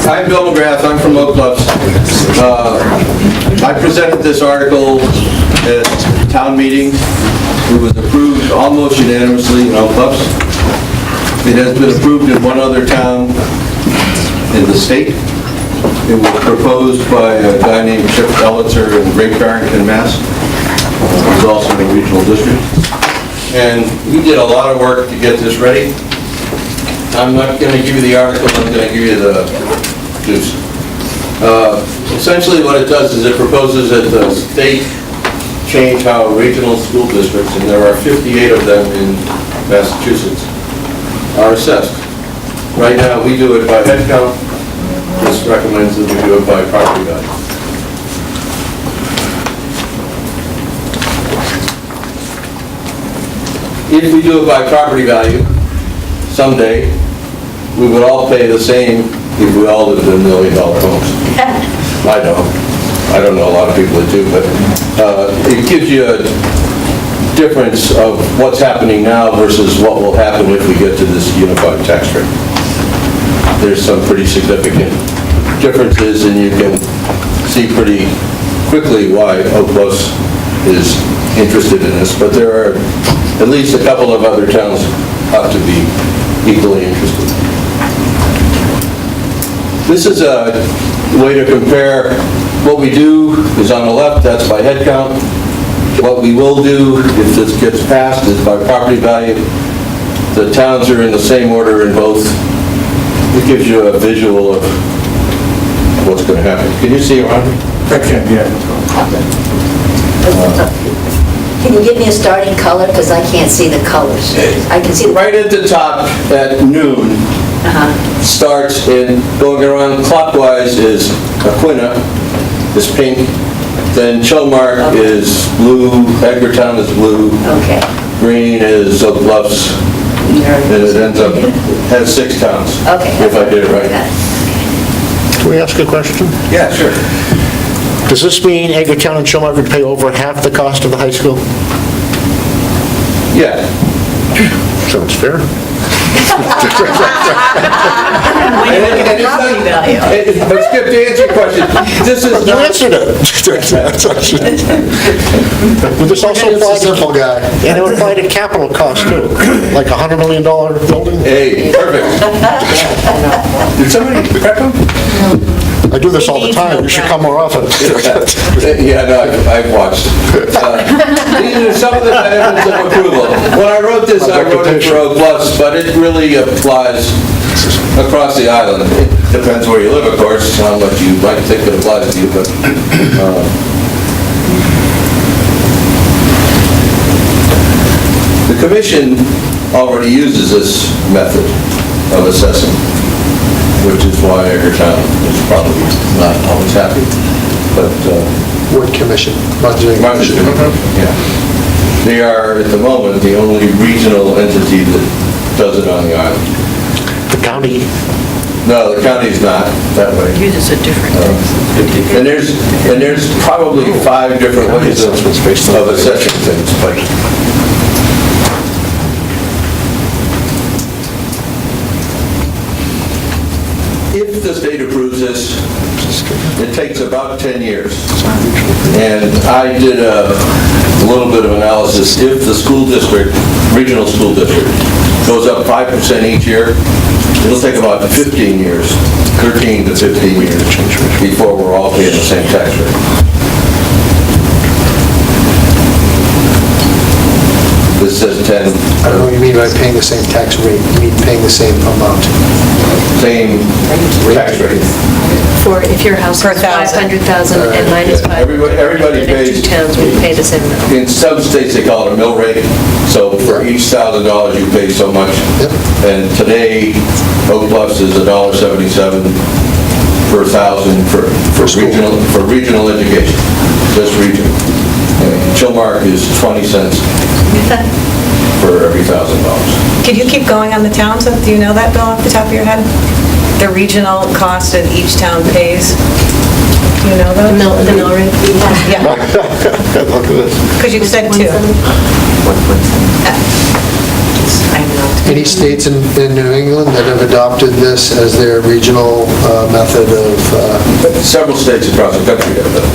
I'm Bill McGrath, I'm from Oak Bluffs. I presented this article at town meeting. It was approved almost unanimously in Oak Bluffs. It has been approved in one other town in the state. It was proposed by a guy named Chip Ellitzer in Great Barrington, Mass. He's also in the regional district. And we did a lot of work to get this ready. I'm not going to give you the article, I'm going to give you the juice. Essentially what it does is it proposes that the state change how regional school districts, and there are 58 of them in Massachusetts, are assessed. Right now we do it by head count. This recommends that we do it by property value. If we do it by property value, someday, we would all pay the same if we all lived in $1 million homes. I don't know a lot of people that do, but it gives you a difference of what's happening now versus what will happen if we get to this unified tax rate. There's some pretty significant differences, and you can see pretty quickly why Oak Bluffs is interested in this, but there are at least a couple of other towns ought to be equally interested. This is a way to compare what we do is on the left, that's by head count. What we will do, if this gets passed, is by property value. The towns are in the same order in both. It gives you a visual of what's going to happen. Can you see around me? Yeah. Can you give me a starting color? Because I can't see the colors. I can see the... Right at the top at noon, starts in going around clockwise is Aquina, is pink. Then Chilmark is blue, Edgartown is blue. Okay. Green is Oak Bluffs. And it ends up, has 6 towns. Okay. If I did it right. Can we ask a question? Yeah, sure. Does this mean Edgartown and Chilmark would pay over half the cost of the high school? Yeah. Sounds fair. But Skip, to answer your question, this is You not... answered it. Would this also apply to... simple guy. And it would apply to capital costs too, like a $100 million building? Hey, perfect. Did somebody prep him? I do this all the time, you should come more often. Yeah, no, I've watched. These are some of the benefits of approval. When I wrote this, I wrote it for Oak Bluffs, but it really applies across the island. It depends where you live, of course, how much you might think it applies to you, but... The commission already uses this method of assessing, which is why Edgartown is probably not always happy, but... Word commission, budgeting. Yeah. They are, at the moment, the only regional entity that does it on the island. The county, No, the county's not that way. Uses a different And there's probably 5 different ways of assessing things, but... If the state approves this, it takes about 10 years. And I did a little bit of analysis. If the school district, regional school district, goes up 5% each year, it'll take about 15 years, 13 to 15 years, before we're all paying the same tax rate. This says 10. I don't know what you mean by paying the same tax rate. You mean paying the same amount. Same tax rate. For if your house is 500,000 and mine is 500,000. Everybody and if pays. 2 towns would pay the same amount. In some states, they call it a mill rate. So for each $1,000, you pay so much. Yep. And today, Oak Bluffs is $1.77 per thousand for regional education, this region. And Chilmark is 20 cents for every $1,000. Could you keep going on the towns? Do you know that, Bill, off the top of your head? The regional cost that each town pays? Do you know those? The mill rate? Yeah, look at this. because you said 2. states, I know. Any states in New England that have adopted this as their regional method of, Several states across the country have that.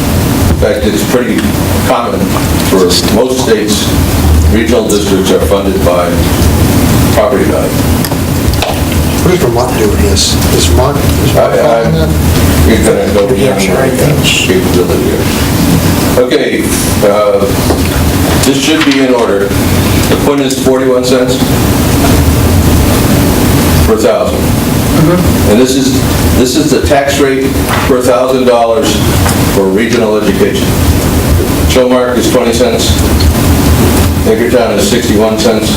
In fact, it's pretty common for most states, regional districts are funded by property value. what does Vermont do with this? Is Vermont following that? You're gonna go beyond Hampshire, I think. capability here. Okay, this should be in order. The point is 41 cents per thousand. And this is the tax rate per $1,000 for regional education. Showmark is 20 cents. Hagerstown is 61 cents.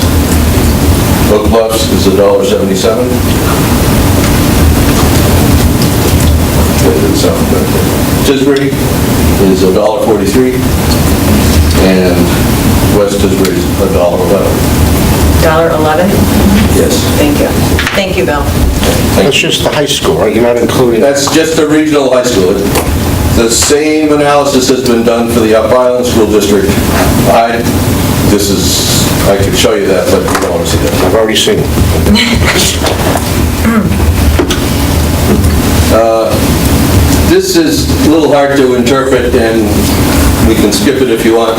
Oak Bluffs is $1.77. Tisbury is $1.43, and West Tisbury is $1.11. $1.11? Yes. Thank you. Thank you, Bill. That's just the high school, right? You're not including... That's just the regional high school. The same analysis has been done for the Up Island School District. I could show you that, but you don't want to see that. I've already seen it. This is a little hard to interpret, and we can skip it if you want.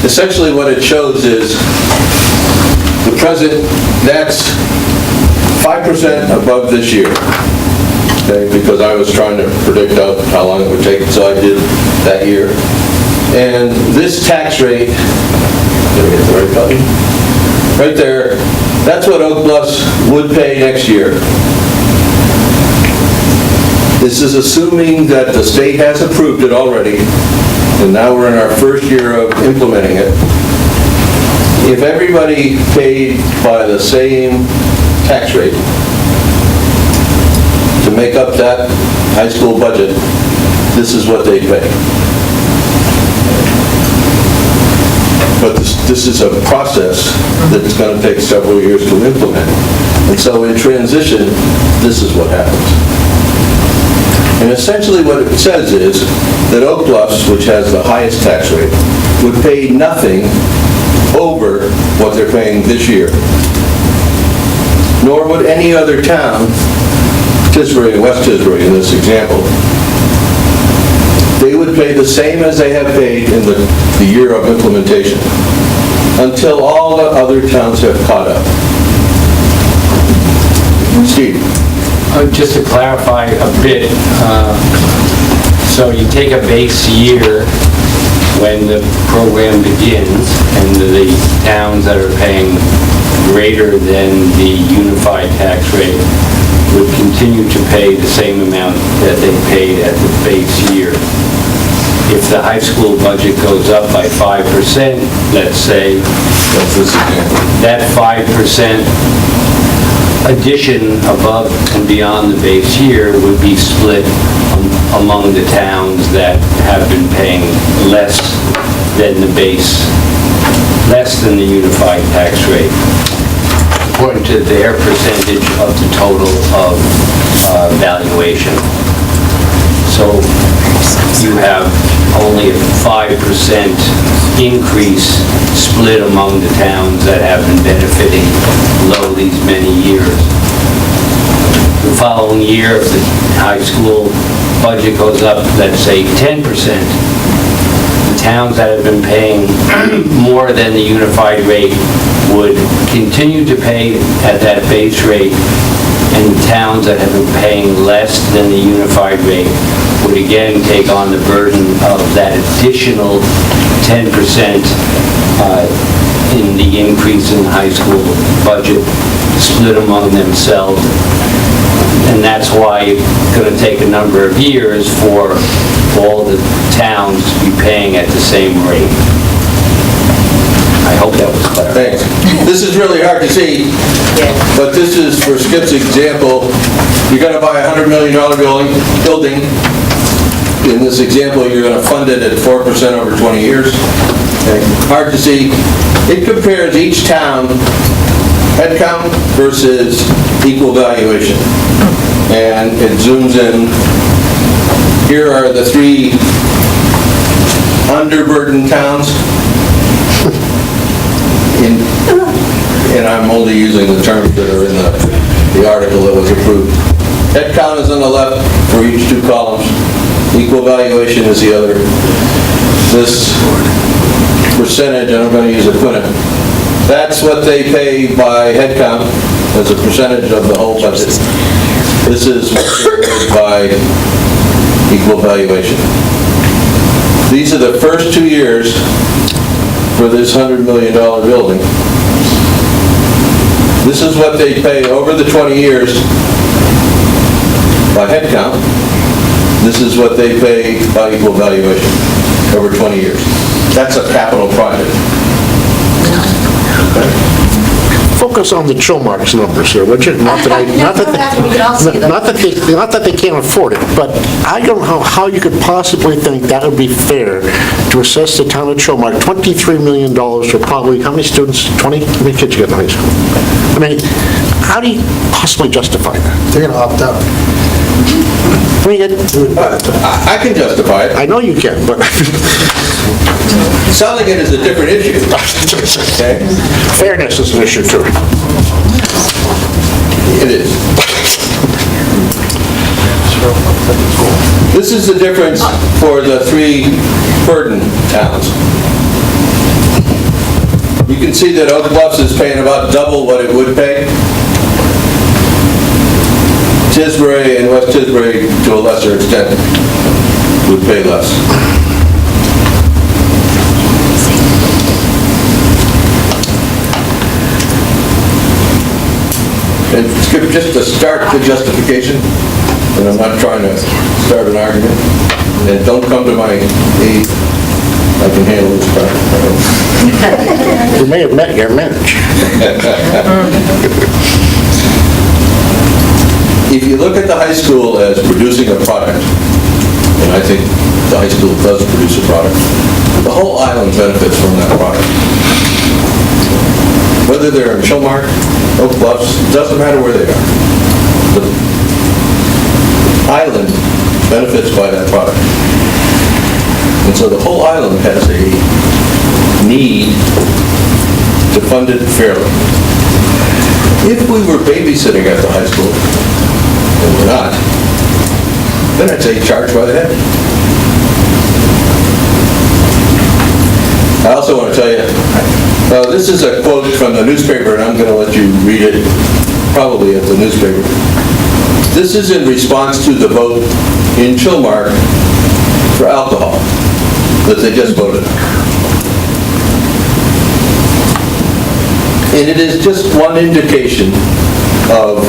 Essentially, what it shows is the present, that's 5% above this year. Okay, because I was trying to predict out how long it would take, so I did that year. And this tax rate, did I get the right button? Right there, that's what Oak Bluffs would pay next year. This is assuming that the state has approved it already, and now we're in our first year of implementing it. If everybody paid by the same tax rate to make up that high school budget, this is what they'd pay. But this is a process that's going to take several years to implement. And so in transition, this is what happens. And essentially what it says is that Oak Bluffs, which has the highest tax rate, would pay nothing over what they're paying this year. Nor would any other town, Tisbury and West Tisbury in this example, they would pay the same as they have paid in the year of implementation, until all the other towns have caught up. Steve? Just to clarify a bit, so you take a base year when the program begins, and the towns that are paying greater than the unified tax rate would continue to pay the same amount that they paid at the base year. If the high school budget goes up by 5%, let's say, that 5% addition above and beyond the base year would be split among the towns that have been paying less than the base, less than the unified tax rate, according to their percentage of the total of valuation. So you have only a 5% increase split among the towns that have been benefiting below these many years. The following year, if the high school budget goes up, let's say 10%, the towns that have been paying more than the unified rate would continue to pay at that base rate, and towns that have been paying less than the unified rate would again take on the burden of that additional 10% in the increase in the high school budget, split among themselves. And that's why it's going to take a number of years for all the towns to be paying at the same rate. I hope that was clear. Thanks. This is really hard to see, but this is for Skip's example. You're going to buy a $100 million building. In this example, you're going to fund it at 4% over 20 years. Okay. Hard to see. It compares each town head count versus equal valuation. And it zooms in. Here are the 3 underburdened towns. and I'm only using the terms that are in the article that was approved. Head count is on the left for each two columns. Equal valuation is the other. This percentage, and I'm going to use a quintet, that's what they pay by head count as a percentage of the whole budget. This is what they're paid by equal valuation. These are the first 2 years for this $100 million building. This is what they pay over the 20 years by head count. This is what they pay by equal valuation over 20 years. That's a capital project. Focus on the Chilmark's numbers here, would you? Not that they can't afford it, but I don't know how you could possibly think that would be fair to assess the town of Chilmark $23 million for probably, how many students? 20? How many kids you got in high school? I mean, how do you possibly justify that? They're going to opt out. I mean, I can justify it. I know you can, but Selling it is a different issue. Okay? fairness is an issue too. It is. This is the difference for the 3 burden towns. You can see that Oak Bluffs is paying about double what it would pay. Tisbury and West Tisbury, to a lesser extent, would pay less. And Skip, just to start the justification, and I'm not trying to start an argument, and don't come to my aid, I can handle this part. You may have met your match. If you look at the high school as producing a product, and I think the high school does produce a product, the whole island benefits from that product. Whether they're in Chilmark, Oak Bluffs, doesn't matter where they are. The island benefits by that product. And so the whole island has a need to fund it fairly. If we were babysitting at the high school, and we're not, then I'd say charge by the head. I also want to tell you, this is a quote from the newspaper, and I'm going to let you read it probably at the newspaper. This is in response to the vote in Chilmark for alcohol that they just voted on. And it is just one indication of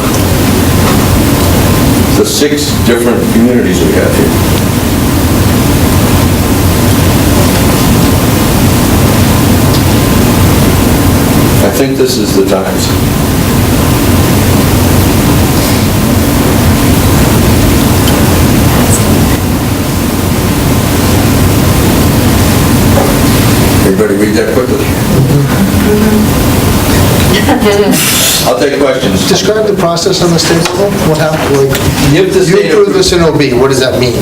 the 6 different communities we have here. I think this is the times. Everybody read that quickly? I'll take questions. Describe the process on the state level. What happened? Like, If the you state approve this in OB, what does that mean?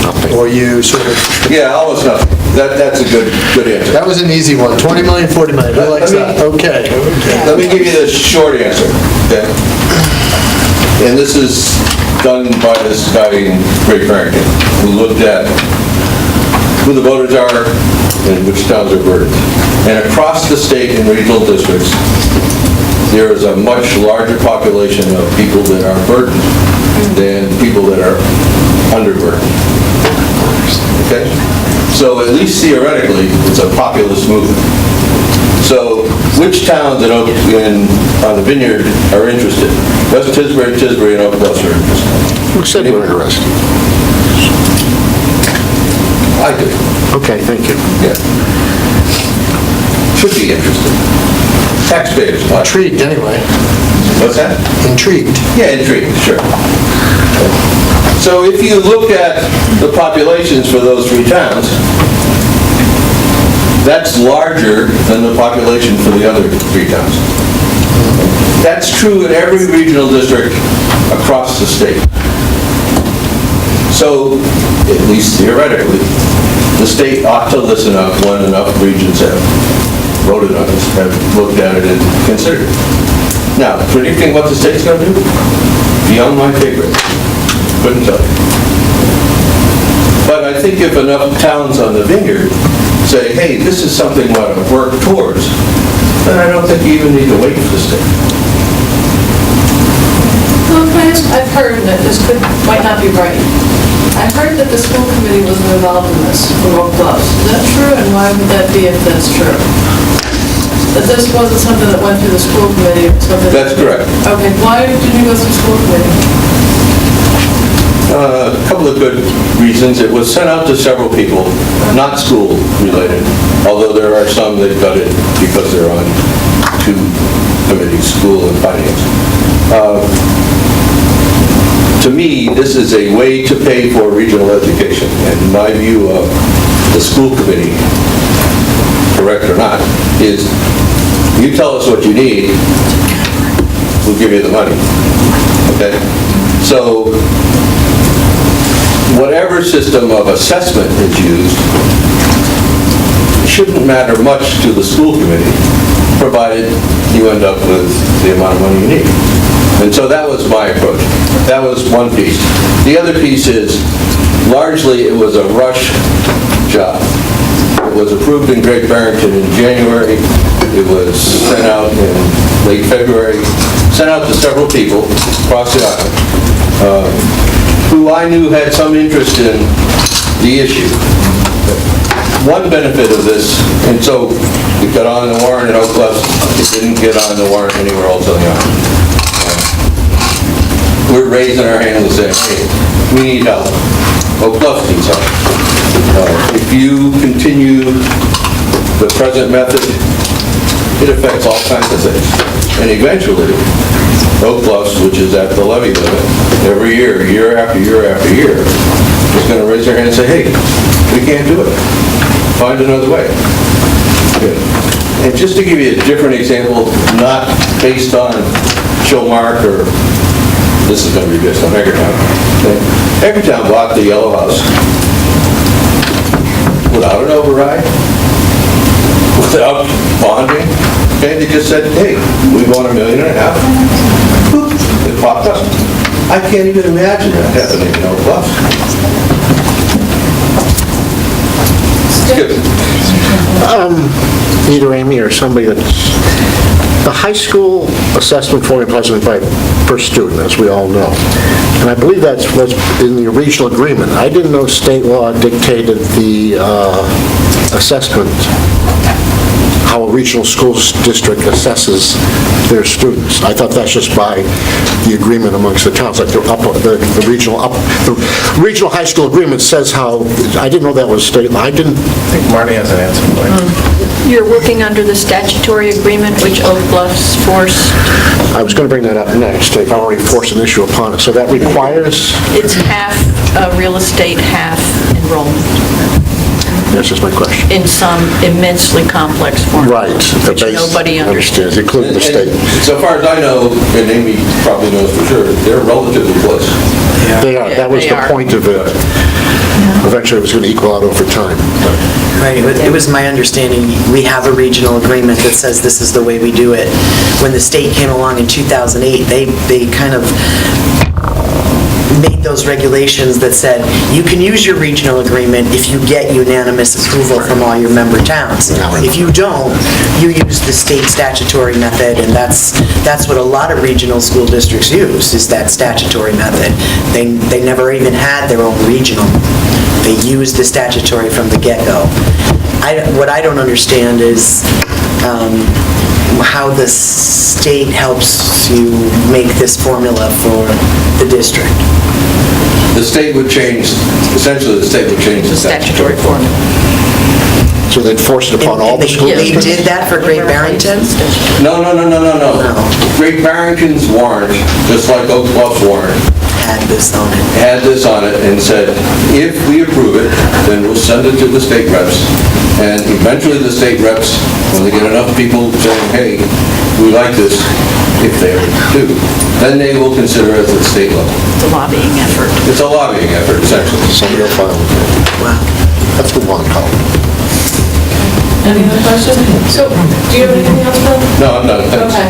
Nothing. Or you sort of, Yeah, almost nothing. That's a good answer. that was an easy one, 20 million, 40 million, who likes that? Okay. Let me give you the short answer, okay? And this is done by this guy in Great Barrington, who looked at who the voters are and which towns are burdened. And across the state in regional districts, there is a much larger population of people that are burdened than people that are underburdened. Okay? So at least theoretically, it's a populist movement. So which towns on the Vineyard are interested? West Tisbury, Tisbury, and Oak Bluffs are interested. Who said you were interested? I do. Okay, thank you. Yeah. Should be interested. Taxpayers, not. Intrigued, anyway. What's that? Intrigued. Yeah, intriguing, sure. So if you look at the populations for those 3 towns, that's larger than the population for the other 3 towns. That's true in every regional district across the state. So, at least theoretically, the state ought to listen up when enough regions have voted on this have looked at it and considered it. Now, predicting what the state's going to do, beyond my pay grade. Couldn't tell you. But I think if enough towns on the vineyard say, hey, this is something we want to work towards, then I don't think you even need to wait for the state. Well, I've heard that this might not be right. I've heard that the school committee wasn't involved in this for Oak Bluffs. Is that true, and why would that be if that's true? That this wasn't something that went through the school committee or something? That's correct. Okay, why did you go through school committee? A couple of good reasons. It was sent out to several people, not school related, although there are some that got it because they're on two committees, school and finance. To me, this is a way to pay for regional education, and my view of the school committee, correct or not, is you tell us what you need, we'll give you the money. Okay? So, whatever system of assessment is used, it shouldn't matter much to the school committee, provided you end up with the amount of money you need. And so that was my approach. That was one piece. The other piece is, largely it was a rush job. It was approved in Great Barrington in January. It was sent out in late February, sent out to several people across the island, who I knew had some interest in the issue. One benefit of this, and so it got on the warrant in Oak Bluffs, it didn't get on the warrant anywhere else on the island. We're raising our hands and saying, hey, we need help. Oak Bluffs needs help. If you continue the present method, it affects all kinds of things. And eventually, Oak Bluffs, which is at the levy limit, every year, year after year after year, is going to raise their hand and say, hey, we can't do it. Find another way. Good. And just to give you a different example, not based on Showmark or this is going to be based on Evertown. Okay? Evertown bought the Yellow House without an override, without bonding. Okay, they just said, hey, we want $1.5 million. Boop, it popped up. I can't even imagine that happening in Oak Bluffs. Either Amy or somebody that's, the high school assessment formula is per student, as we all know. And I believe that's what's in the regional agreement. I didn't know state law dictated the assessment, how a regional school district assesses their students. I thought that's just by the agreement amongst the towns, like the regional high school agreement says how, I didn't know that was state law. I think Marty has an answer for you. You're working under the statutory agreement which Oak Bluffs forced. I was going to bring that up next. They've already forced an issue upon us. So that requires, It's half real estate, half enrollment that's just my question. in some immensely complex form. Right. Which nobody understands, including the state. And so far as I know, and Amy probably knows for sure, they're relatively close. They are. That was They the are. point of it. Eventually, it was going to equal out over time. Right, it was my understanding, we have a regional agreement that says this is the way we do it. When the state came along in 2008, they kind of made those regulations that said, you can use your regional agreement if you get unanimous approval from all your member towns. If you don't, you use the state statutory method, and that's what a lot of regional school districts use, is that statutory method. They never even had their own regional. They used the statutory from the get-go. What I don't understand is how the state helps to make this formula for the district. The state would change, essentially the state would change the Statutory formula. So they'd force it upon all the school They districts? did that for Great Barrington? No. Great Barrington's warrant, just like Oak Bluff's warrant, Had this on it. had this on it and said, if we approve it, then we'll send it to the state reps. And eventually the state reps, when they get enough people saying, hey, we like this, if they do, then they will consider it at the state level. It's a lobbying effort. It's a lobbying effort, essentially. Somebody will file it. Wow. That's what we want to call it. Any other questions? So, do you have anything else, Bill? No, I'm done, thanks. Okay.